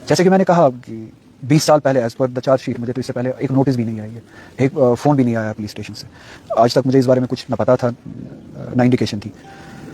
जैसे कि मैंने कहा कि 20 साल पहले एज पर द चार्जशीट मुझे तो इससे पहले एक नोटिस भी नहीं आई है, एक फ़ोन भी नहीं आया पुलिस स्टेशन से। आज तक मुझे इस बारे में कुछ ना पता था, ना इंडिकेशन थी।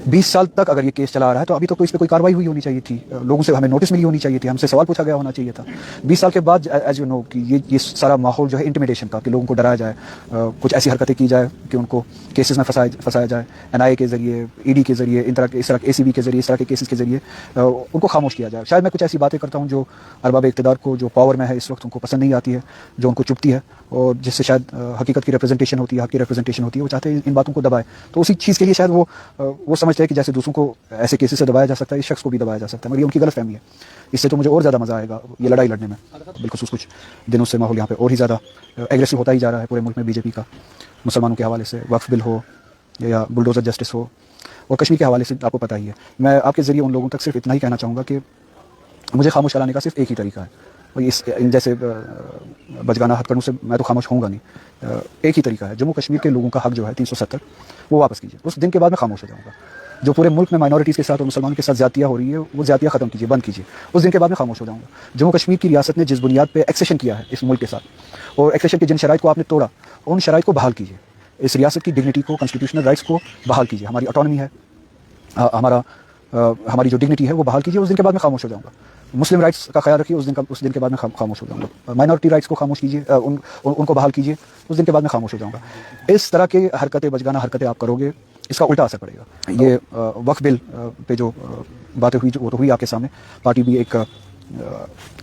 20 साल तक अगर ये केस चला आ रहा है तो अभी तो कोई इस पे कोई कार्रवाई हुई होनी चाहिए थी, लोगों से हमें नोटिस मिली होनी चाहिए थी, हमसे सवाल पूछा गया होना चाहिए था। 20 साल के बाद एज यू नो कि ये सारा माहौल जो है इंटिमिडेशन का, कि लोगों को डराया जाए, कुछ ऐसी हरकतें की जाए कि उनको केसेस में फंसाया जाए, एनआईए के जरिए, ईडी के जरिए, इस तरह एसीबी के जरिए, इस तरह के केसेस के जरिए उनको खामोश किया जाए। शायद मैं कुछ ऐसी बातें करता हूँ जो अरबाब इक़्तिदार को, जो पावर में है इस वक्त, उनको पसंद नहीं आती है, जो उनको चुभती है, और जिससे शायद हकीकत की रिप्रेजेंटेशन होती है, हक की रिप्रेजेंटेशन होती है, वो चाहते हैं इन बातों को दबाए। तो उसी चीज़ के लिए शायद वो समझते हैं कि जैसे दूसरों को ऐसे केसेस से दबाया जा सकता है, इस शख्स को भी दबाया जा सकता है, मगर ये उनकी गलतफहमी है। इससे तो मुझे और ज़्यादा मज़ा आएगा ये लड़ाई लड़ने में। बिल्कुल कुछ दिनों से माहौल यहाँ पे और ही ज़्यादा एग्रेसिव होता ही जा रहा है पूरे मुल्क में, बीजेपी का, मुसलमानों के हवाले से, वक्फ बिल हो या बुलडोज़र जस्टिस हो, और कश्मीर के हवाले से आपको पता ही है। मैं आपके ज़रिए उन लोगों तक सिर्फ इतना ही कहना चाहूँगा कि मुझे खामोश कराने का सिर्फ एक ही तरीका है, और इन जैसे बचगाना हथकंडों से मैं तो खामोश होऊंगा नहीं। एक ही तरीका है, जम्मू कश्मीर के लोगों का हक जो है 370 वो वापस कीजिए। उस दिन के बाद मैं खामोश हो जाऊँगा। जो पूरे मुल्क में माइनॉरिटीज़ के साथ और मुसलमानों के साथ ज़्यादतियाँ हो रही है, वो ज़्यादतियाँ ख़त्म कीजिए, बंद कीजिए। उस दिन के बाद मैं खामोश हो जाऊँगा। जम्मू कश्मीर की रियासत ने जिस बुनियाद पर एक्सेशन किया है इस मुल्क के साथ, और एक्सेशन की जिन शराइत को आपने तोड़ा, उन शराइत को बहाल कीजिए। इस रियासत की डिग्निटी को, कॉन्स्टिट्यूशनल राइट्स को बहाल कीजिए। हमारी ऑटोनॉमी है, हमारी जो डिग्निटी है वो बहाल कीजिए। उस दिन के बाद मैं खामोश हो जाऊँगा। मुस्लिम राइट्स का ख्याल रखिए, उस दिन के बाद मैं खामोश हो जाऊँगा। माइनॉरिटी राइट्स को खामोश कीजिए, उनको बहाल कीजिए, उस दिन के बाद मैं खामोश हो जाऊँगा। इस तरह के हरकतें, बचगाना हरकतें आप करोगे, इसका उल्टा असर पड़ेगा। ये वक्फ बिल पे जो बातें हुई, वो तो हुई आपके सामने। पार्टी भी एक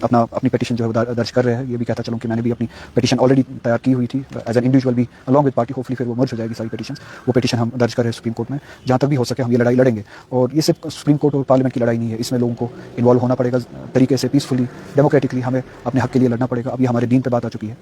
अपनी पिटीशन जो है दर्ज कर रहे हैं। ये भी कहता चलूँ कि मैंने भी अपनी पिटीशन ऑलरेडी तैयार की हुई थी एज एन इंडिविजुअल भी, अलॉन्ग विद पार्टी। होपफुली फिर वो मर्ज हो जाएगी सारी पिटीशन। वो पिटीशन हम दर्ज कर रहे हैं सुप्रीम कोर्ट में। जहाँ तक भी हो सके हम ये लड़ाई लड़ेंगे, और ये सिर्फ सुप्रीम कोर्ट और पार्लियामेंट की लड़ाई नहीं है, इसमें लोगों को इन्वॉल्व होना पड़ेगा तरीके से, पीसफुली, डेमोक्रेटिकली। हमें अपने हक के लिए लड़ना पड़ेगा। अब ये हमारे दीन पर बात आ चुकी है,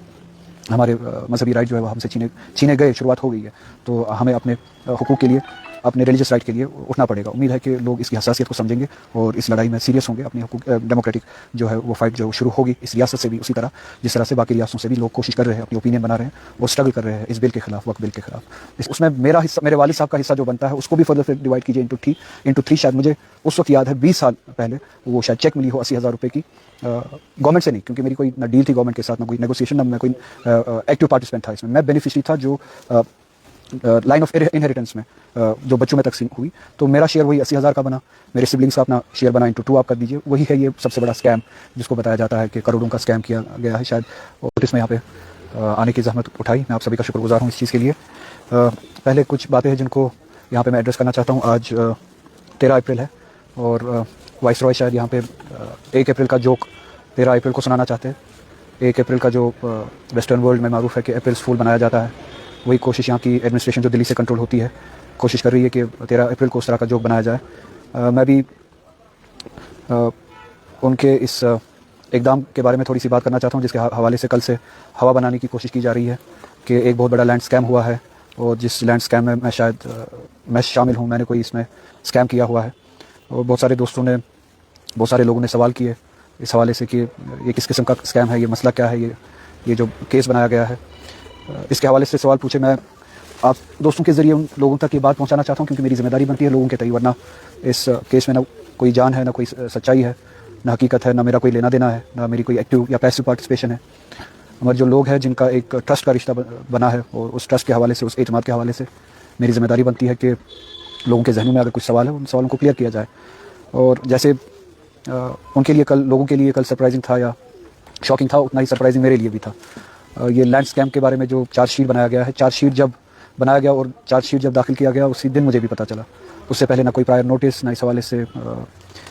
हमारे मजहबी राइट जो है वो हमसे छीने गए, शुरुआत हो गई है। तो हमें अपने हुकूक के लिए, अपने रिलीजियस राइट के लिए उठना पड़ेगा। उम्मीद है कि लोग इसकी हसासियत को समझेंगे और इस लड़ाई में सीरियस होंगे। अपनी डेमोक्रेटिक जो है वो फाइट जो शुरू होगी इस रियासत से भी, उसी तरह जिस तरह से बाकी रियासतों से भी लोग कोशिश कर रहे हैं, अपनी ओपिनियन बना रहे हैं और स्ट्रगल कर रहे हैं इस बिल के खिलाफ, वक्फ बिल के खिलाफ। उसमें मेरा हिस्सा, मेरे वालिद साहब का हिस्सा जो बनता है, उसको भी फर्दर फिर डिवाइड कीजिए इंटू थ्री। शायद मुझे उस वक्त याद है 20 साल पहले वो शायद चेक मिली हो 80,000 रुपये की, गवर्नमेंट से नहीं, क्योंकि मेरी कोई ना डील थी गवर्नमेंट के साथ, ना कोई नेगोशिएशन, ना मैं कोई एक्टिव पार्टिसिपेंट था इसमें। मैं बेनिफिशरी था जो लाइन ऑफ इनहेरिटेंस में जो बच्चों में तकसीम हुई। तो मेरा शेयर वही 80,000 का बना, मेरे सिबलिंग्स का अपना शेयर बना इंटू 2 आप कर दीजिए। वही है ये सबसे बड़ा स्कैम, जिसको बताया जाता है कि करोड़ों का स्कैम किया गया है शायद। और इसमें यहाँ पे आने की जहमत उठाई, मैं आप सभी का शुक्रगुजार हूँ इस चीज़ के लिए। पहले कुछ बातें हैं जिनको यहाँ पे मैं एड्रेस करना चाहता हूँ। आज 13 अप्रैल है और वाइस रॉय शायद यहाँ पे 1 अप्रैल का जोक 13 अप्रैल को सुनाना चाहते हैं। 1 अप्रैल का जो वेस्टर्न वर्ल्ड में मारूफ है कि अप्रैल फूल बनाया जाता है, वही कोशिश यहाँ की एडमिनिस्ट्रेशन जो दिल्ली से कंट्रोल होती है, कोशिश कर रही है कि 13 अप्रैल को उस तरह का जोक बनाया जाए। मैं भी उनके इस इकदाम के बारे में थोड़ी सी बात करना चाहता हूँ, जिसके हवाले से कल से हवा बनाने की कोशिश की जा रही है कि एक बहुत बड़ा लैंड स्कैम हुआ है, और जिस लैंड स्कैम में मैं शामिल हूँ, मैंने कोई इसमें स्कैम किया हुआ है। और बहुत सारे लोगों ने सवाल किए इस हवाले से कि ये किस किस्म का स्कैम है, ये मसला क्या है, ये जो केस बनाया गया है, इसके हवाले से सवाल पूछे। मैं आप दोस्तों के ज़रिए उन लोगों तक ये बात पहुंचाना चाहता हूं, क्योंकि मेरी ज़िम्मेदारी बनती है लोगों के तय, वरना इस केस में ना कोई जान है, ना कोई सच्चाई है, ना हकीकत है, ना मेरा कोई लेना देना है, ना मेरी कोई एक्टिव या पैसिव पार्टिसिपेशन है। हमारे जो लोग हैं जिनका एक ट्रस्ट का रिश्ता बना है, और उस ट्रस्ट के हवाले से, उस एतमाद के हवाले से मेरी ज़िम्मेदारी बनती है कि लोगों के जहनों में अगर कुछ सवाल है, उन सवालों को क्लियर किया जाए। और जैसे उनके लिए कल, लोगों के लिए कल सरप्राइजिंग था या शॉकिंग था, उतना ही सरप्राइजिंग मेरे लिए भी था। ये लैंड स्कैम के बारे में जो चार्जशीट बनाया गया है, चार्जशीट जब बनाया गया और चार्जशीट जब दाखिल किया गया, उसी दिन मुझे भी पता चला। उससे पहले ना कोई प्रायर नोटिस, ना इस हवाले से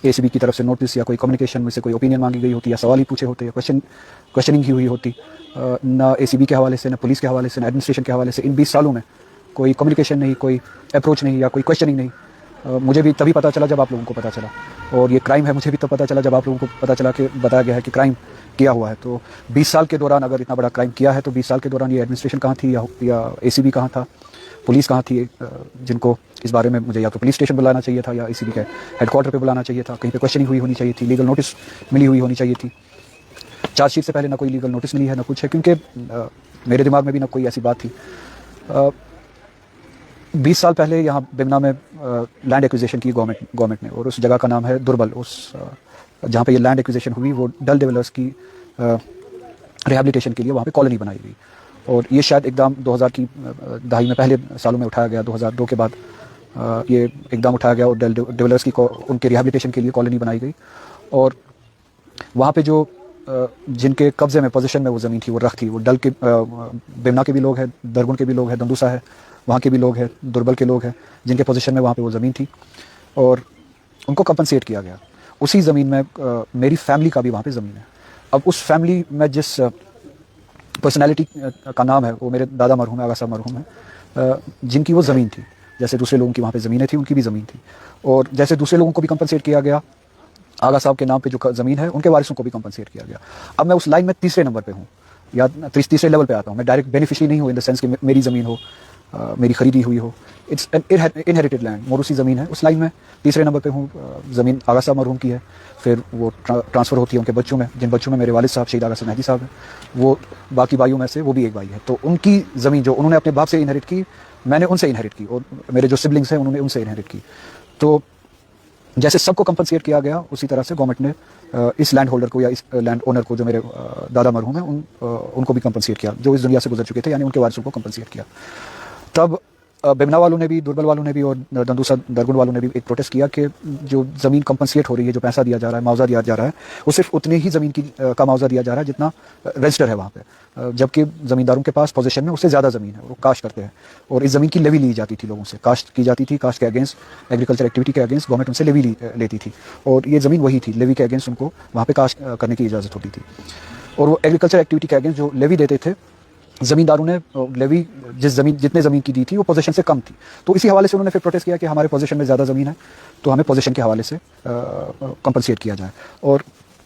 एसीबी की तरफ से नोटिस या कोई कम्युनिकेशन में से कोई ओपिनियन मांगी गई होती, या सवाल ही पूछे होते, या क्वेश्चनिंग ही हुई होती। ना एसीबी के हवाले से, ना पुलिस के हवाले से, ना एडमिनिस्ट्रेशन के हवाले से इन 20 सालों में कोई कम्युनिकेशन नहीं, कोई अप्रोच नहीं, या कोई क्वेश्चनिंग नहीं। मुझे भी तभी पता चला जब आप लोगों को पता चला, और ये क्राइम है मुझे भी तब पता चला जब आप लोगों को पता चला कि बताया गया है कि क्राइम किया हुआ है। तो 20 साल के दौरान अगर इतना बड़ा क्राइम किया है, तो 20 साल के दौरान ये एडमिनिस्ट्रेशन कहाँ थी, या एसीबी कहाँ था, पुलिस कहाँ थी, जिनको इस बारे में मुझे या तो पुलिस स्टेशन बुलाना चाहिए था, या एसीबी के हेडक्वार्टर पे बुलाना चाहिए था, कहीं पे क्वेश्चनिंग हुई होनी चाहिए थी, लीगल नोटिस मिली हुई होनी चाहिए थी। चार्जशीट से पहले ना कोई लीगल नोटिस मिली है, ना कुछ है, क्योंकि मेरे दिमाग में भी ना कोई ऐसी बात थी। 20 साल पहले यहाँ बिमना में लैंड एक्विजिशन की गवर्नमेंट ने, और उस जगह का नाम है दुर्बल। उस जहाँ पे ये लैंड एक्विजिशन हुई वो डल डेवलपर्स की रिहैबिलिटेशन के लिए वहाँ पे कॉलोनी बनाई गई। और ये शायद एकदम 2000 की दहाई में पहले सालों में उठाया गया, 2002 के बाद ये एकदम उठाया गया और डल डेवलपर्स की उनके रिहैबिलिटेशन के लिए कॉलोनी बनाई गई। और वहाँ पे जो जिनके कब्जे में पोजीशन में वो ज़मीन थी, वो रख थी, वो डल के बेमना के भी लोग हैं, दरगुन के भी लोग हैं, दंदूसा है वहाँ के भी लोग हैं, दुर्बल के लोग हैं, जिनके पोजीशन में वहाँ पे वो ज़मीन थी और उनको कंपनसेट किया गया। उसी ज़मीन में मेरी फैमिली का भी वहाँ पे ज़मीन है। अब उस फैमिली में जिस पर्सनैलिटी का नाम है वो मेरे दादा मरहूम है, आगा साहब मरहूम है, जिनकी वो ज़मीन थी, जैसे दूसरे लोगों की वहाँ पे ज़मीनें थी उनकी भी ज़मीन थी। और जैसे दूसरे लोगों को भी कंपनसेट किया गया, आगा साहब के नाम पे जो ज़मीन है उनके वारिसों को भी कंपनसेट किया गया। अब मैं उस लाइन में तीसरे नंबर पे हूँ या तीसरे लेवल पे आता हूँ। मैं डायरेक्ट बेनिफिशियरी नहीं हूँ इन द सेंस कि मेरी ज़मीन हो, मेरी खरीदी हुई हो। इट्स एन इनहेरिटेड लैंड, मोरूसी ज़मीन है। उस लाइन में तीसरे नंबर पे हूँ। ज़मीन आगा साहब मरहूम की है, फिर वो ट्रांसफ़र होती है उनके बच्चों में, जिन बच्चों में मेरे वालिद साहब शहीद आगा साहब मेहदी साहब हैं, वो बाकी भाइयों में से वो भी एक भाई है। तो उनकी ज़मीन जो उन्होंने अपने बाप से इनहेरिट की, मैंने उनसे इनहेरिट की, और मेरे जो सिबलिंग्स हैं उन्होंने उनसे इनहेरिट की। तो जैसे सबको कंपनसेट किया गया, उसी तरह से गवर्नमेंट ने इस लैंड होल्डर को या इस लैंड ओनर को, जो मेरे दादा मरहूम हैं, उनको भी कंपनसेट किया, जो इस दुनिया से गुजर चुके थे, यानी उनके वारिसों को कंपनसेट किया। तब बेमना वालों ने भी, दुर्बल वालों ने भी और दंदूसा दरगुन वालों ने भी एक प्रोटेस्ट किया कि जो ज़मीन कंपनसेट हो रही है, जो पैसा दिया जा रहा है, मुआवजा दिया जा रहा है, वो सिर्फ उतनी ही ज़मीन की का मुआवजा दिया जा रहा है जितना रजिस्टर है वहाँ पे, जबकि ज़मींदारों के पास पोजीशन में उससे ज़्यादा ज़मीन है, वो काश्त करते हैं। और इस ज़मीन की लेवी ली जाती थी लोगों से, काश्त की जाती थी, काश्त के अगेंस्ट, एग्रीकल्चर एक्टिविटी के अगेंस्ट गवर्नमेंट उनसे लेवी लेती थी, और ये ज़मीन वही थी, लेवी के अगेंस्ट उनको वहाँ पे काश्त करने की इजाज़त होती थी। और वो एग्रीकल्चर एक्टिविटी के अगेंस्ट जो लेवी देते थे, ज़मींदारों ने लेवी जितने ज़मीन की दी थी वो पोजीशन से कम थी। तो इसी हवाले से उन्होंने फिर प्रोटेस्ट किया कि हमारे पोजीशन में ज़्यादा ज़मीन है, तो हमें पोजीशन के हवाले से कंपनसेट किया जाए। और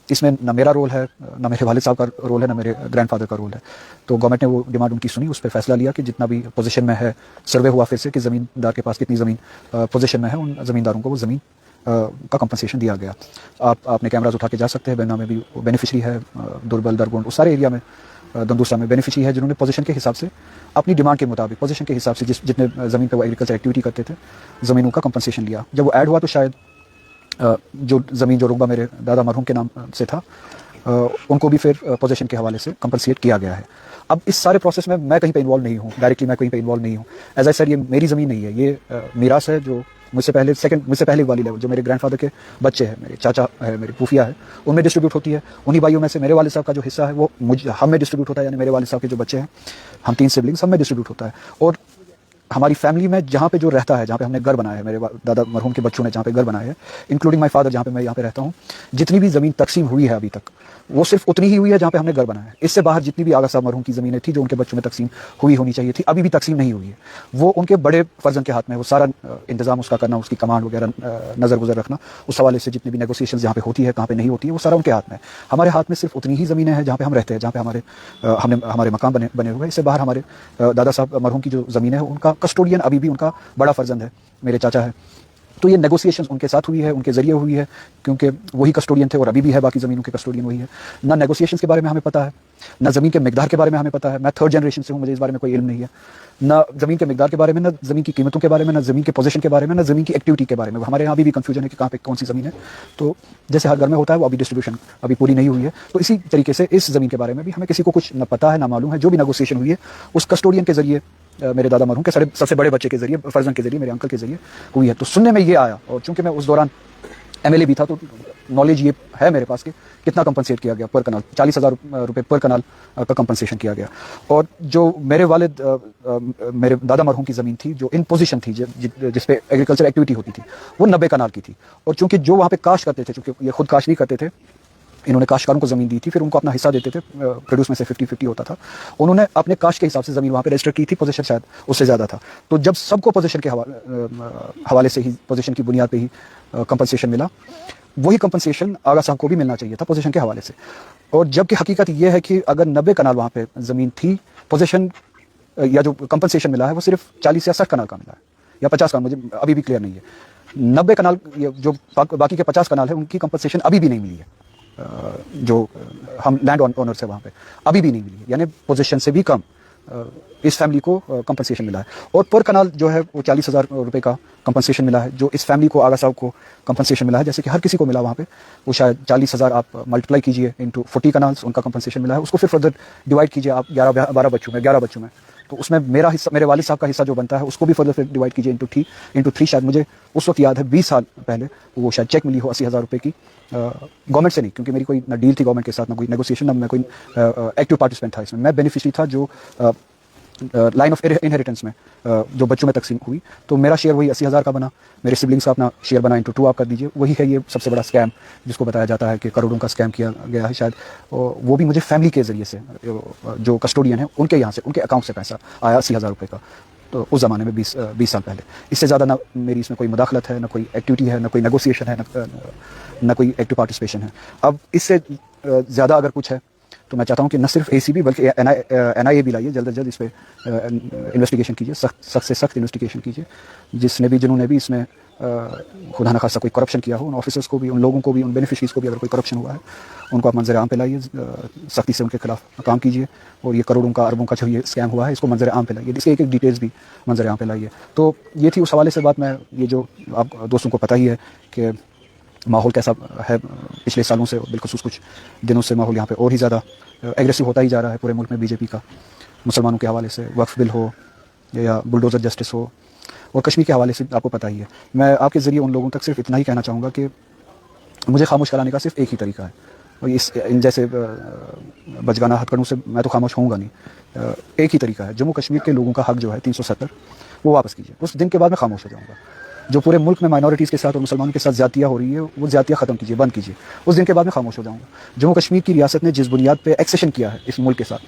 इसमें ना मेरा रोल है, ना मेरे वालिद साहब का रोल है, ना मेरे ग्रैंडफादर का रोल है। तो गवर्नमेंट ने वो डिमांड उनकी सुनी, उस पर फैसला लिया कि जितना भी पोजीशन में है, सर्वे हुआ फिर से कि ज़मींदार के पास कितनी ज़मीन पोजीशन में है, उन ज़मींदारों को वो ज़मीन का कंपनसेशन दिया गया। आपने कैमराज उठा के जा सकते हैं, बेना में भी बेनिफिशरी है, दुर्बल दरगुन उस सारे एरिया में, दंदूसा में बेनिफिशरी है, जिन्होंने पोजीशन के हिसाब से अपनी डिमांड के मुताबिक पोजीशन के हिसाब से जितने ज़मीन पे वो एग्रीकल्चर एक्टिविटी करते थे, ज़मीनों का कंपनसेशन लिया। जब वो ऐड हुआ तो शायद जो ज़मीन जो रुकबा मेरे दादा मरहूम के नाम से था, उनको भी फिर पोजीशन के हवाले से कंपनसेट किया गया है। अब इस सारे प्रोसेस में मैं कहीं पे इन्वॉल्व नहीं हूँ, डायरेक्टली मैं कहीं पे इन्वॉल्व नहीं हूँ। एज आई सर, ये मेरी ज़मीन नहीं है, ये मीरास है जो मुझसे पहले वाली लेवल, जो मेरे ग्रैंडफादर के बच्चे हैं, मेरे चाचा है, मेरी फूफिया है, उनमें डिस्ट्रीब्यूट होती है। उन्हीं भाइयों में से मेरे वालिद साहब का जो हिस्सा है वो हम में डिस्ट्रीब्यूट होता है, यानी मेरे वालिद साहब के जो बच्चे हैं, हम 3 सिबलिंग्स, हम में डिस्ट्रीब्यूट होता है। और हमारी फैमिली में जहाँ पे जो रहता है, जहाँ पे हमने घर बनाया है, मेरे दादा मरहूम के बच्चों ने जहाँ पे घर बनाया है, इंक्लूडिंग माय फादर, जहाँ पे मैं यहाँ पे रहता हूँ, जितनी भी ज़मीन तकसीम हुई है अभी तक, वो सिर्फ उतनी ही हुई है जहाँ पे हमने घर बनाया है। इससे बाहर जितनी भी आगा साहब मरहूम की ज़मीनें थी, जो उनके बच्चों में तकसीम हुई होनी चाहिए थी, अभी भी तकसीम नहीं हुई है। वो उनके बड़े फर्जन के हाथ में है, वो सारा इंतजाम उसका करना, उसकी कमांड वगैरह नज़र गुजर रखना, उस हवाले से जितनी भी नेगोशिएशन जहाँ पे होती है, कहाँ पे नहीं होती है, वो सारा उनके हाथ में है। हमारे हाथ में सिर्फ उतनी ही ज़मीनें हैं जहाँ पे हम रहते हैं, जहाँ पे हमारे मकान बने हुए हैं। इससे बाहर हमारे दादा साहब मरहूम की जो ज़मीन है, उनका कस्टोडियन अभी भी उनका बड़ा फर्जंद है, मेरे चाचा है। तो ये नेगोशिएशंस उनके साथ हुई है, उनके ज़रिए हुई है, क्योंकि वही कस्टोडियन थे और अभी भी है, बाकी ज़मीनों के कस्टोडियन वही है। ना नेगोशिएशंस के बारे में हमें पता है, ना ज़मीन के मिकदार के बारे में हमें पता है। मैं 3rd जनरेशन से हूँ, मुझे इस बारे में कोई इल्म नहीं है, ना ज़मीन के मिकदार के बारे में, ना ज़मीन की कीमतों के बारे में, ना ज़मीन के पोजीशन के बारे में, ना ज़मीन की एक्टिविटी के बारे में। हमारे यहाँ अभी भी कन्फ्यूजन है कि कहाँ पे कौन सी ज़मीन है। तो जैसे हर घर में होता है, वो अभी डिस्ट्रीब्यूशन अभी पूरी नहीं हुई है। तो इसी तरीके से इस ज़मीन के बारे में भी हमें किसी को कुछ न पता है, ना मालूम है। जो भी नेगोशिएशन हुई है, उस कस्टोडियन के ज़रिए, मेरे दादा मरहूम के सबसे बड़े बच्चे के ज़रिए, फर्जन के ज़रिए, मेरे अंकल के ज़रिए हुई है। तो सुनने में ये आया, और चूँकि मैं उस दौरान MLA भी था, तो नॉलेज ये है मेरे पास कि कितना कंपनसेट किया गया पर कनाल, 40,000 रुपये पर कनाल का कंपनसेशन किया गया। और जो मेरे वालिद मेरे दादा मरहूम की ज़मीन थी, जो इन पोजीशन थी, जिस पे एग्रीकल्चर एक्टिविटी होती थी, वो 90 कनाल की थी। और चूँकि जो वहाँ पे काश्त करते थे, चूँकि ये खुद काश्त नहीं करते थे, इन्होंने काश्तकारों को ज़मीन दी थी, फिर उनको अपना हिस्सा देते थे, प्रोड्यूस में से 50-50 होता था। उन्होंने अपने काश्त के हिसाब से ज़मीन वहाँ पे रजिस्टर की थी, पोजीशन शायद उससे ज़्यादा था। तो जब सबको पोजीशन के हवाले से ही, पोजीशन की बुनियाद पे ही कंपनसेशन मिला, वही कंपनसेशन आगा साहब को भी मिलना चाहिए था पोजीशन के हवाले से। और जबकि हकीकत ये है कि अगर 90 कनाल वहाँ पे ज़मीन थी, पोजीशन या जो कंपनसेशन मिला है वो सिर्फ 40 या 60 कनाल का मिला है, या 50 कनाल, मुझे अभी भी क्लियर नहीं है। 90 कनाल, जो बाकी के 50 कनाल है, उनकी कंपनसेशन अभी भी नहीं मिली है। जो हम लैंड ओनर्स है वहाँ पे अभी भी नहीं मिली है, यानी पोजीशन से भी कम इस फैमिली को कंपनसेशन मिला है। और पर कनाल जो है वो 40,000 रुपये का कंपनसेशन मिला है, जो इस फैमिली को आगा साहब को कंपनसेशन मिला है, जैसे कि हर किसी को मिला वहाँ पे। वो शायद 40,000 आप मल्टीप्लाई कीजिए इंटू 40 कनाल्स, उनका कंपनसेशन मिला है। उसको फिर फर्दर डिवाइड कीजिए आप 11 बच्चों में, 11 बच्चों में, तो उसमें मेरा हिस्सा, मेरे वालिद साहब का हिस्सा जो बनता है उसको भी फर्दर फिर डिवाइड कीजिए इंटू 3। शायद मुझे उस वक्त याद है 20 साल पहले वो शायद चेक मिली हो 80,000 रुपये की, गवर्नमेंट से नहीं, क्योंकि मेरी कोई ना डील थी गवर्नमेंट के साथ, ना कोई नेगोशिएशन, ना मैं कोई एक्टिव पार्टिसिपेंट था इसमें। मैं बेनिफिशरी था जो लाइन ऑफ इनहेरिटेंस में जो बच्चों में तकसीम हुई, तो मेरा शेयर वही 80,000 का बना। मेरे सिबलिंग्स का अपना शेयर बना इंटू 2 आप कर दीजिए। वही है ये सबसे बड़ा स्कैम जिसको बताया जाता है कि करोड़ों का स्कैम किया गया है शायद। वो भी मुझे फैमिली के ज़रिए से, जो कस्टोडियन है उनके यहाँ से, उनके अकाउंट से पैसा आया 80,000 रुपये का, तो उस ज़माने में 20 साल पहले। इससे ज़्यादा ना मेरी इसमें कोई मुदाखलत है, ना कोई एक्टिविटी है, ना कोई नेगोशिएशन है, ना कोई एक्टिव पार्टिसिपेशन है। अब इससे ज़्यादा अगर कुछ है तो मैं चाहता हूँ कि न सिर्फ ACB बल्कि NIA भी लाइए, जल्द से जल्द इस पर इन्वेस्टिगेशन कीजिए, सख्त से सख्त इन्वेस्टिगेशन कीजिए। जिन्होंने भी इसमें खुदा न खासा कोई करप्शन किया हो, उन ऑफिसर्स को भी, उन लोगों को भी, उन बेनिफिशरीज को भी अगर कोई करप्शन हुआ है उनको आप मंजर आम पे लाइए, सख्ती से उनके खिलाफ काम कीजिए। और ये करोड़ों का, अरबों का जो ये स्कैम हुआ है इसको मंजर आम पे लाइए, इसके एक डिटेल्स भी मंजर आम पे लाइए। तो ये थी उस हवाले से बात। मैं ये जो आप दोस्तों को पता ही है कि माहौल कैसा है पिछले सालों से, बिलखुसूस कुछ दिनों से माहौल यहाँ पे और ही ज़्यादा एग्रेसिव होता ही जा रहा है पूरे मुल्क में। बीजेपी का मुसलमानों के हवाले से वक्फ बिल हो या बुलडोज़र जस्टिस हो, और कश्मीर के हवाले से आपको पता ही है। मैं आपके ज़रिए उन लोगों तक सिर्फ इतना ही कहना चाहूँगा कि मुझे खामोश कराने का सिर्फ एक ही तरीका है, और इन जैसे बचगाना हथकड़ों से मैं तो खामोश होऊंगा नहीं। एक ही तरीका है, जम्मू कश्मीर के लोगों का हक जो है 370 वो वापस कीजिए। उस दिन के बाद मैं खामोश हो जाऊँगा। जो पूरे मुल्क में माइनॉरिटीज़ के साथ और मुसलमानों के साथ ज़्यादतियाँ हो रही है, वो ज़्यादतियाँ ख़त्म कीजिए, बंद कीजिए। उस दिन के बाद मैं खामोश हो जाऊँगा। जम्मू कश्मीर की रियासत ने जिस बुनियाद पर एक्सेशन किया है इस मुल्क के साथ,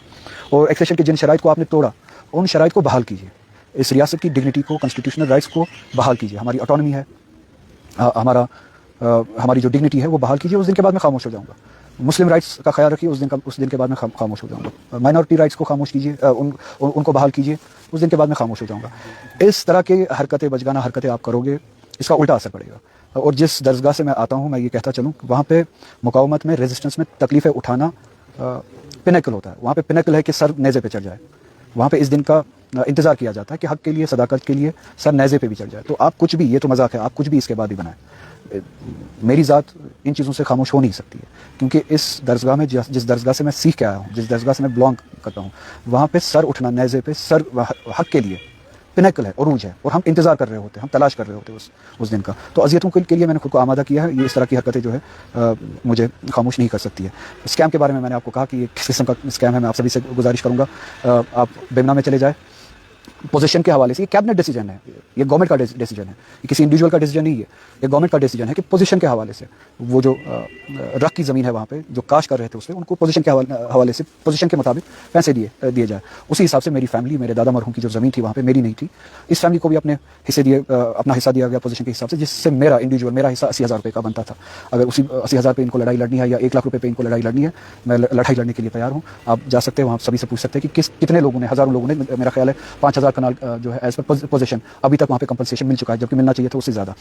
और एक्सेशन के जिन शराइत को आपने तोड़ा, उन शराइत को बहाल कीजिए। इस रियासत की डिग्निटी को, कॉन्स्टिट्यूशनल राइट्स को बहाल कीजिए। हमारी ऑटोनॉमी है, हमारी जो डिग्निटी है वो बहाल कीजिए। उस दिन के बाद मैं खामोश हो जाऊँगा। मुस्लिम राइट्स का ख्याल रखिए, उस दिन के बाद मैं खामोश हो जाऊँगा। माइनॉरिटी राइट्स को खामोश कीजिए, उनको बहाल कीजिए, उस दिन के बाद मैं खामोश हो जाऊँगा। इस तरह के हरकतें, बचगाना हरकतें आप करोगे, इसका उल्टा असर पड़ेगा। और जिस दरगाह से मैं आता हूँ, मैं ये कहता चलूँ, वहाँ पे मुकावमत में, रेजिस्टेंस में तकलीफ़ें उठाना पिनकल होता है। वहाँ पे पिनकल है कि सर नेज़े पे चढ़ जाए। वहाँ पे इस दिन का इंतज़ार किया जाता है कि हक़ के लिए, सदाकत के लिए सर नेज़े पे भी चढ़ जाए। तो आप कुछ भी, ये तो मजाक है, आप कुछ भी इसके बाद ही बनाएं। मेरी ज़ात इन चीज़ों से खामोश हो नहीं सकती है, क्योंकि इस दरगाह में, जिस दरगाह से मैं सीख के आया हूँ, जिस दरगाह से मैं बिलोंग करता हूँ, वहाँ पे सर उठना नेज़े पे, सर हक़ के लिए पिनकल है, उरूज है, और हम इंतज़ार कर रहे होते हैं, हम तलाश कर रहे होते हैं उस दिन का। तो अज़ियतों के लिए मैंने खुद को आमादा किया है। ये इस तरह की हरकतें जो है मुझे खामोश नहीं कर सकती है। स्कैम के बारे में मैंने आपको कहा कि ये किस किस्म का स्कैम है। मैं आप सभी से गुजारिश करूँगा, आप बेमना में चले जाए। पोजीशन के हवाले से ये कैबिनेट डिसीजन है, ये गवर्नमेंट का डिसीजन है, ये किसी इंडिविजुअल का डिसीजन नहीं है, ये गवर्नमेंट का डिसीजन है कि पोजीशन के हवाले से वो जो रख की ज़मीन है वहाँ पे जो काश कर रहे थे उससे, उनको पोजीशन के हवाले से पोजीशन के मुताबिक पैसे दिए जाए। उसी हिसाब से मेरी फैमिली, मेरे दादा मरहूम की जो ज़मीन थी वहाँ पे, मेरी नहीं थी, इस फैमिली को भी अपने अपना हिस्सा दिया गया पोजीशन के हिसाब से, जिससे मेरा हिस्सा 80,000 रुपये का बनता था। अगर उसी 80,000 पे इनको लड़ाई लड़नी है या 1 लाख रुपये पे इनको लड़ाई लड़नी है, मैं लड़ाई लड़ने के लिए तैयार हूँ। आप जा सकते हैं वहाँ, सभी से पूछ सकते हैं कि कितने लोगों ने, हज़ारों लोगों ने, मेरा ख्याल है 5,000 कनाल जो है एज पर पोजीशन अभी तक वहाँ पे कंपनसेशन मिल चुका है, जबकि मिलना चाहिए था उससे ज़्यादा।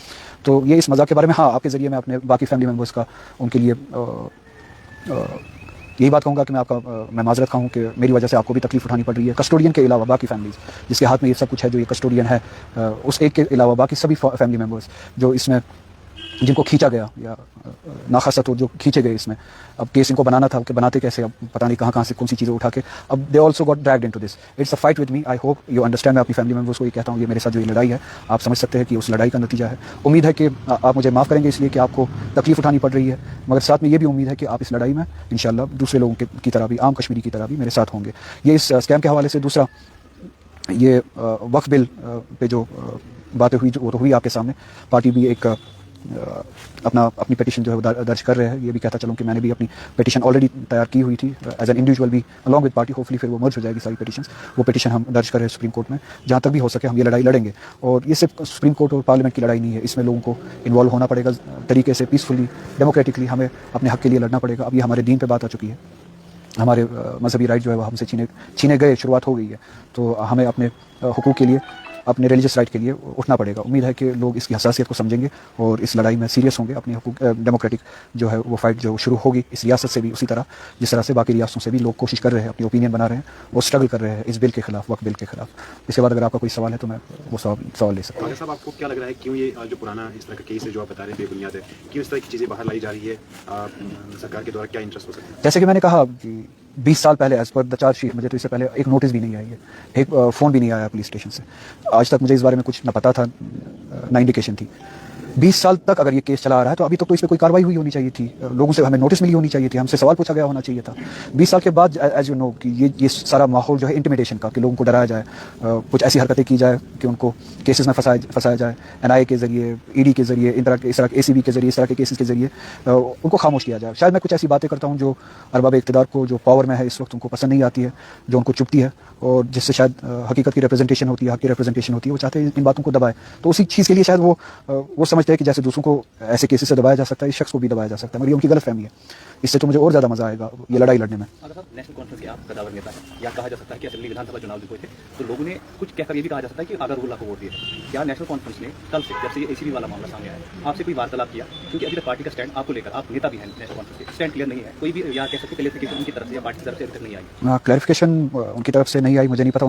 तो ये इस मज़ाक के बारे में। हाँ, आपके ज़रिए मैं अपने बाकी फैमिली मेम्बर्स का, उनके लिए यही बात कहूँगा कि मैं माजरत खाऊँ कि मेरी वजह से आपको भी तकलीफ उठानी पड़ रही है। कस्टोडियन के अलावा बाकी फैमिलीज जिसके हाथ में ये सब कुछ है, जो ये कस्टोडियन है, उस एक के अलावा बाकी सभी फैमिली मेम्बर्स जो इसमें, जिनको खींचा गया या नाखासा तौर जो खींचे गए इसमें, अब केस इनको बनाना था कि बनाते कैसे, अब पता नहीं कहाँ से कौन सी चीज़ें उठा के, अब they also got dragged into this. It's a fight with me. I hope you understand. मैं अपनी फैमिली मेम्बर्स को ये कहता हूँ, ये मेरे साथ जो ये लड़ाई है, आप समझ सकते हैं कि उस लड़ाई का नतीजा है। उम्मीद है कि आप मुझे माफ़ करेंगे इसलिए कि आपको तकलीफ उठानी पड़ रही है, मगर साथ में ये भी उम्मीद है कि आप इस लड़ाई में इंशाल्लाह दूसरे लोगों की तरह भी, आम कश्मीरी की तरह भी मेरे साथ होंगे। ये इस स्कैम के हवाले से। दूसरा, ये वक्फ बिल पे जो बातें हुई, वो तो हुई आपके सामने। पार्टी भी एक अपनी पिटीशन जो है वो दर्ज कर रहे हैं। ये भी कहता चलूँ कि मैंने भी अपनी पिटीशन ऑलरेडी तैयार की हुई थी एज एन इंडिविजुअल भी, अलॉन्ग विद पार्टी। होपफुली फिर वो मर्ज हो जाएगी सारी पिटीशंस। वो पिटीशन हम दर्ज कर रहे हैं सुप्रीम कोर्ट में। जहाँ तक भी हो सके हम ये लड़ाई लड़ेंगे। और ये सिर्फ सुप्रीम कोर्ट और पार्लियामेंट की लड़ाई नहीं है, इसमें लोगों को इन्वॉल्व होना पड़ेगा तरीके से, पीसफुली, डेमोक्रेटिकली। हमें अपने हक़ के लिए लड़ना पड़ेगा। अब ये हमारे दीन पर बात आ चुकी है, हमारे मजहबी राइट जो है वो हमसे छीने गए, शुरुआत हो गई है। तो हमें अपने हुकूक के लिए अपने रिलीजियस राइट के लिए उठना पड़ेगा। उम्मीद है कि लोग इसकी हसासियत को समझेंगे और इस लड़ाई में सीरियस होंगे। अपनी डेमोक्रेटिक जो है वो फाइट जो शुरू होगी इस रियासत से भी उसी तरह जिस तरह से बाकी रियासतों से भी लोग कोशिश कर रहे हैं, अपनी ओपिनियन बना रहे हैं और स्ट्रगल कर रहे हैं इस बिल के खिलाफ, वक्फ बिल के खिलाफ। इसके बाद अगर आपका कोई सवाल है तो मैं वो सवाल ले सकता हूँ। साहब, आपको क्या लग रहा है क्यों ये जो पुराना इस तरह का केस है जो आप बता रहे हैं बेबुनियाद है, क्यों इस तरह की चीज़ें बाहर लाई जा रही है? सरकार के द्वारा क्या इंटरेस्ट हो सकता है? जैसे कि मैंने कहा कि 20 साल पहले एज पर द चार्जशीट मुझे तो इससे पहले एक नोटिस भी नहीं आई है, एक फ़ोन भी नहीं आया पुलिस स्टेशन से। आज तक मुझे इस बारे में कुछ न पता था, ना इंडिकेशन थी। 20 साल तक अगर ये केस चला आ रहा है तो अभी तक तो इस पर कोई कार्रवाई हुई होनी चाहिए थी, लोगों से हमें नोटिस मिली होनी चाहिए थी, हमसे सवाल पूछा गया होना चाहिए था। 20 साल के बाद एज यू नो कि ये सारा माहौल जो है इंटिमिडेशन का, कि लोगों को डराया जाए, कुछ ऐसी हरकतें की जाए कि उनको केसेस में फंसाया जाए, NIA के जरिए, ED के जरिए, इस तरह ACB के जरिए, इस तरह के केसेस के जरिए उनको खामोश किया जाए। शायद मैं कुछ ऐसी बातें करता हूँ जो अरबाब इक़्तिदार को, जो पावर में है इस वक्त, उनको पसंद नहीं आती है, जो उनको चुभती है और जिससे शायद हकीकत की रिप्रेजेंटेशन होती है, हक की रिप्रेजेंटेशन होती है, वो चाहते हैं इन बातों को दबाए। तो उसी चीज़ के लिए शायद वो समझते हैं कि जैसे दूसरों को ऐसे केसेस से दबाया जा सकता है, इस शख्स को भी दबाया जा सकता है, मगर ये उनकी गलतफहमी है। इससे तो मुझे और ज़्यादा मजा आएगा ये लड़ाई लड़ने में। नेशनल कॉन्फ्रेंस के आप कदावर नेता हैं, या कहा जा सकता है कि असेंबली विधानसभा चुनाव जो हुए थे तो लोगों ने कुछ कहकर ये भी कहा जा सकता है कि आगरउल्लाह को वोट दिया। क्या नेशनल कॉन्फ्रेंस ने कल से, जब से ये ACB वाला मामला सामने आया, आपसे कोई वार्तालाप किया? क्योंकि अभी तक पार्टी का स्टैंड आपको लेकर, आप नेता भी हैं नेशनल कॉन्फ्रेंस के, स्टैंड क्लियर नहीं है, कोई भी या कह सकते क्लियरिफिकेशन उनकी तरफ से या पार्टी की तरफ से अभी तक नहीं आई। क्लैरिफिकेशन उनकी तरफ से नहीं आई, मुझे नहीं पता,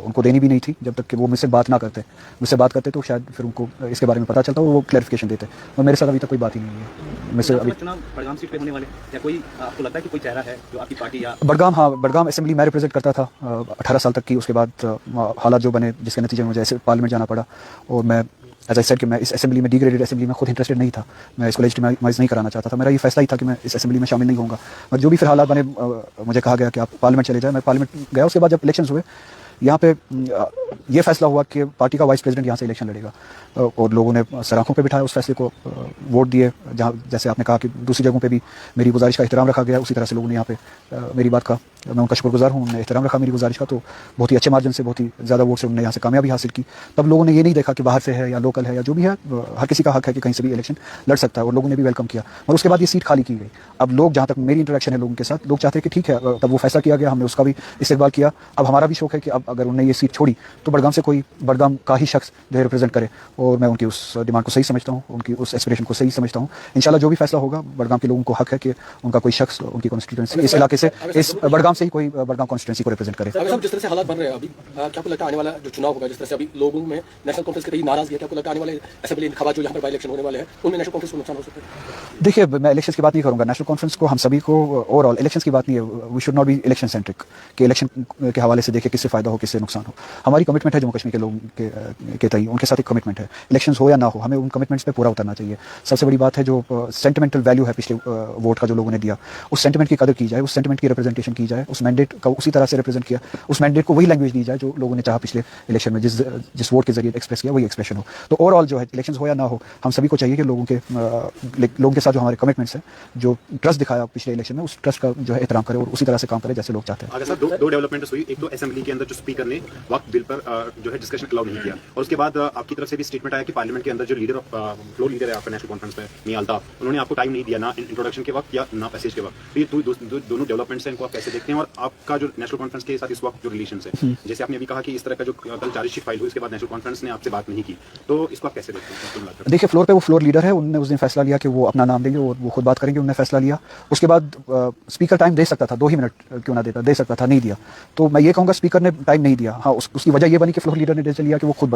उनको देनी भी नहीं थी। जब तक कि वो मुझसे बात करते तो शायद फिर उनको इसके बारे में पता चलता और वो क्लैरिफिकेशन देते, और मेरे साथ अभी तक कोई बात ही नहीं है। मुझसे अभी चुनाव बड़गाम सीट पे होने वाले, या कोई आपको लगता है कि कोई चेहरा है जो आपकी पार्टी या बड़गाम? हाँ, बड़गाम असेंबली मैं रिप्रेजेंट करता था 18 साल तक की। उसके बाद हालात जो बने जिसके नतीजे में मुझे ऐसे पार्लियामेंट जाना पड़ा, और मैं एज आई सेड कि मैं इस असेंबली में, डिग्रेडेड असेंबली में खुद इंटरेस्टेड नहीं था, मैं इसको लेजिटिमाइज नहीं कराना चाहता था। मेरा ये फैसला ही था कि मैं इस असेंबली में शामिल नहीं होऊंगा। और जो भी फिर हालात बने, मुझे कहा गया कि आप पार्लियामेंट चले जाए, मैं पार्लियामेंट गया। उसके बाद जब इलेक्शंस हुए यहाँ पे ये फैसला हुआ कि पार्टी का वाइस प्रेसिडेंट यहाँ से इलेक्शन लड़ेगा, और लोगों ने सराखों पे बिठाया उस फैसले को, वोट दिए। जहाँ जैसे आपने कहा कि दूसरी जगहों पे भी मेरी गुजारिश का एहतराम रखा गया, उसी तरह से लोगों ने यहाँ पे मेरी बात का, मैं उनका शुक्रगुजार हूँ, उन्होंने एहतराम रखा मेरी गुजारिश का। तो बहुत ही अच्छे मार्जिन से, बहुत ही ज़्यादा वोट से उन्होंने यहाँ से कामयाबी हासिल की। तब लोगों ने ये नहीं देखा कि बाहर से है या लोकल है या जो भी है, हर किसी का हक है कि कहीं से भी इलेक्शन लड़ सकता है, और लोगों ने भी वेलकम किया। और उसके बाद ये सीट खाली की गई। अब लोग, जहाँ तक मेरी इंटरेक्शन है लोगों के साथ, लोग चाहते हैं कि ठीक है, तब वो फैसला किया गया, हमने उसका भी इस्तेमाल किया। अब हमारा भी शौक है कि अब अगर उन्होंने ये सीट छोड़ी तो बड़गाम से कोई, बड़गाम का ही शख्स जो है रिप्रेजेंट करे, और मैं उनकी उस डिमांड को सही समझता हूँ, उनकी उस एस्पिरेशन को सही समझता हूँ। इंशाल्लाह जो भी फैसला होगा, बड़गाम के लोगों को हक है कि उनका कोई शख्स उनकी कॉन्स्टिट्यूंसी, इस इलाके से, इस बड़गाम से ही कोई बड़गाम कॉन्स्टिट्यूंसी को रिप्रेजेंट करे। जिस तरह से हालात बन रहे हैं अभी, क्या आपको लगता है आने वाला जो चुनाव होगा, जिस तरह से अभी लोगों में नेशनल कॉन्फ्रेंस के प्रति नाराजगी है, क्या आपको लगता है आने वाले असेंबली इंतखाबात जो यहाँ पर बाई इलेक्शन होने वाले हैं उनमें नेशनल कॉन्फ्रेंस को नुकसान हो सकता है? देखिए, मैं इलेक्शन की बात नहीं करूंगा। नेशनल कॉन्फ्रेंस को, हम सभी को, ओवरऑल इलेक्शन की बात नहीं है। We should not be election centric, कि इलेक्शन के हवाले से देखे किससे फायदा हो किससे नुकसान हो। हमारी कमिटमेंट है जम्मू कश्मीर के लोगों के तय, उनके साथ एक कमिटमेंट है। इलेक्शंस हो या ना हो, हमें उन कमिटमेंट्स पे पूरा उतरना चाहिए। सबसे बड़ी बात है जो सेंटिमेंटल वैल्यू है पिछले वोट का जो लोगों ने दिया, उस सेंटिमेंट की कदर की जाए, उस सेंटिमेंट की रिप्रेजेंटेशन की जाए, उस मैंडेट का उसी तरह से रिप्रेजेंट किया, उस मैंडेट को वही लैंग्वेज दी जाए जो लोगों ने चाहा पिछले इलेक्शन में, जिस वोट के जरिए एक्सप्रेस किया वही एक्सप्रेशन हो। तो ओवरऑल जो है, इलेक्शंस हो या ना हो, हम सभी को चाहिए कि लोगों के साथ जो हमारे कमिटमेंट्स हैं, जो ट्रस्ट दिखाया पिछले इलेक्शन में, उस ट्रस्ट का जो है एहतराम करे और उसी तरह से काम करे जैसे लोग चाहते हैं। अगर सर दो डेवलपमेंट्स हुई, एक तो असेंबली के अंदर जो स्पीकर ने वक्फ बिल पर जो है डिस्कशन अलाउ नहीं किया, और उसके बाद आपकी तरफ से भी स्टेटमेंट आया कि पार्लियामेंट के अंदर जो लीडर फ्लोर लीडर है आपका नेशनल कॉन्फ्रेंस में, मियां अल्ताफ, उन्होंने आपको टाइम नहीं दिया, ना इंट्रोडक्शन के वक्त या ना पैसेज के वक्त। तो ये दोनों डेवलपमेंट्स हैं, इनको आप कैसे देखते हैं? और आपका जो नेशनल कॉन्फ्रेंस के साथ इस वक्त जो रिलेशन है, जैसे आपने अभी कहा कि इस तरह का जो कल चार्जशीट फाइल हुई, उसके बाद नेशनल कॉन्फ्रेंस ने आपसे बात नहीं की, तो इसको आप कैसे देखते हैं? देखिए, फ्लोर पे वो फ्लोर लीडर है, उन्होंने उस दिन फैसला लिया कि वो अपना नाम देंगे और वो खुद बात करेंगे, उन्होंने फैसला लिया। उसके बाद स्पीकर टाइम दे सकता था, 2 ही मिनट क्यों ना देता, दे सकता था, नहीं दिया। तो मैं ये कहूँगा स्पीकर ने टाइम नहीं दिया। हाँ, उसकी वजह ये बनी कि फ्लोर लीडर ने डिसीजन लिया कि वो खुद